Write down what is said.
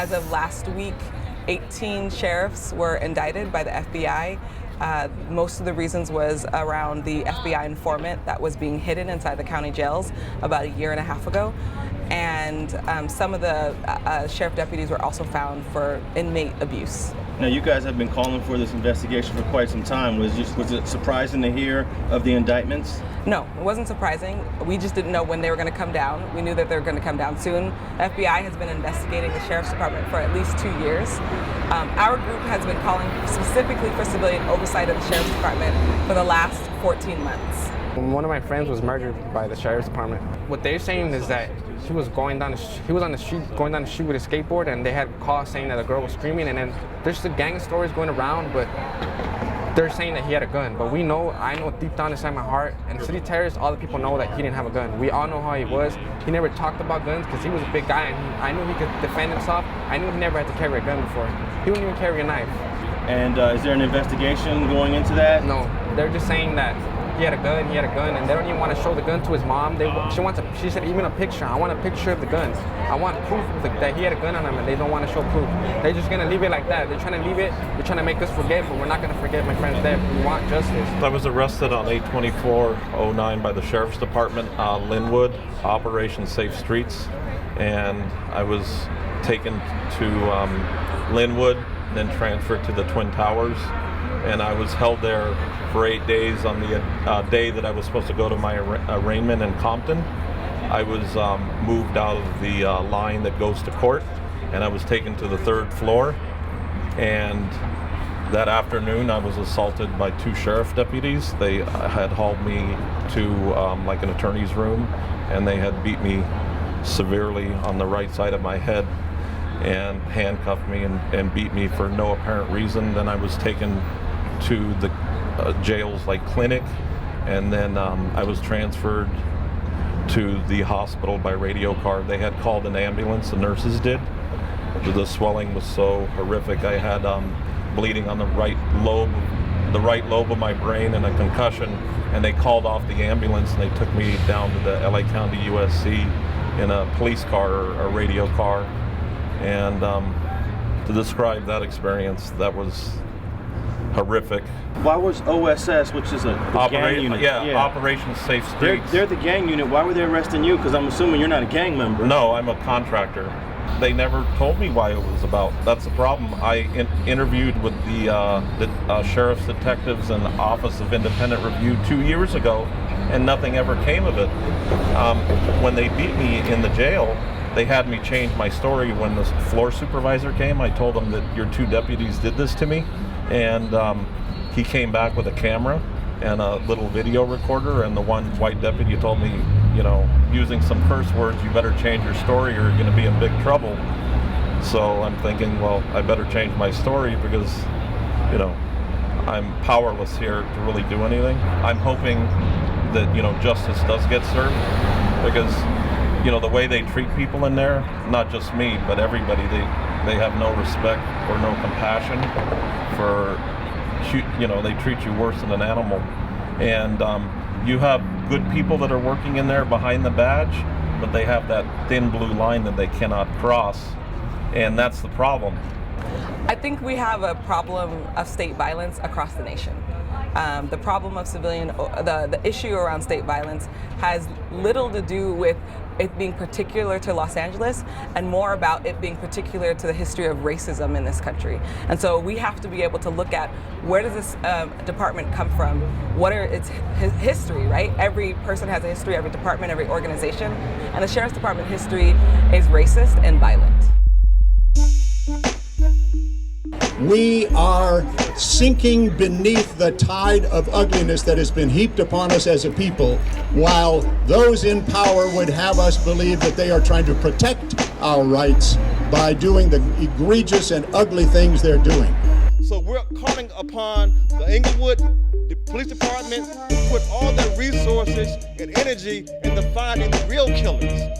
As of last week, 18 sheriffs were indicted by the FBI. Most of the reasons was around the FBI informant that was being hidden inside the county jails about a year and a half ago. And some of the sheriff deputies were also found for inmate abuse. Now, you guys have been calling for this investigation for quite some time. Was it surprising to hear of the indictments? No, it wasn't surprising. We just didn't know when they were going to come down. We knew that they were going to come down soon. The FBI has been investigating the Sheriff's Department for at least 2 years. Our group has been calling specifically for civilian oversight of the Sheriff's Department for the last 14 months. One of my friends was murdered by the Sheriff's Department. What they're saying is that he was on the street going down the street with a skateboard, and they had calls saying that a girl was screaming, and then there's the gang stories going around, but they're saying that he had a gun. But I know deep down inside my heart, and city terrorists, all the people know that he didn't have a gun. We all know how he was. He never talked about guns because he was a big guy, and I knew he could defend himself. I knew he never had to carry a gun before. He wouldn't even carry a knife. And is there an investigation going into that? No, they're just saying that he had a gun, and they don't even want to show the gun to his mom. She said, even a picture. I want a picture of the gun. I want proof that he had a gun on him, and they don't want to show proof. They're just going to leave it like that. They're trying to leave it. They're trying to make us forget, but we're not going to forget my friend's death. We want justice. I was arrested on 8/24/09 by the Sheriff's Department, Linwood, Operation Safe Streets, and I was taken to Linwood, then transferred to the Twin Towers, and I was held there for 8 days. On the day that I was supposed to go to my arraignment in Compton, I was moved out of the line that goes to court, and I was taken to the 3rd floor. And that afternoon, I was assaulted by 2 sheriff deputies. They had hauled me to like an attorney's room, and they had beat me severely on the right side of my head and handcuffed me and beat me for no apparent reason. Then I was taken to the jail's like clinic, and then I was transferred to the hospital by radio car. They had called an ambulance, the nurses did. The swelling was so horrific. I had bleeding on the right lobe of my brain and a concussion, and they called off the ambulance and they took me down to the LA County USC in a police car or a radio car. And to describe that experience, that was horrific. Why was OSS, which is a gang unit? Yeah, Operation Safe Streets. They're the gang unit. Why were they arresting you? Because I'm assuming you're not a gang member. No, I'm a contractor. They never told me why it was about. That's the problem. I interviewed with the Sheriff's Detectives and the Office of Independent Review 2 years ago, and nothing ever came of it. When they beat me in the jail, they had me change my story. When the floor supervisor came, I told him that your 2 deputies did this to me, and he came back with a camera and a little video recorder, and the one white deputy told me, using some curse words, you better change your story or you're going to be in big trouble. So I'm thinking, well, I better change my story because, I'm powerless here to really do anything. I'm hoping that, justice does get served, because, the way they treat people in there, not just me, but everybody, they have no respect or no compassion for, they treat you worse than an animal. And you have good people that are working in there behind the badge, but they have that thin blue line that they cannot cross, and that's the problem. I think we have a problem of state violence across the nation. The problem of the issue around state violence has little to do with it being particular to Los Angeles, and more about it being particular to the history of racism in this country. And so we have to be able to look at, where does this department come from? What are its history, right? Every person has a history, every department, every organization. And the Sheriff's Department history is racist and violent. We are sinking beneath the tide of ugliness that has been heaped upon us as a people, while those in power would have us believe that they are trying to protect our rights by doing the egregious and ugly things they're doing. So we're calling upon the Inglewood Police Department to put all their resources and energy into finding the real killers.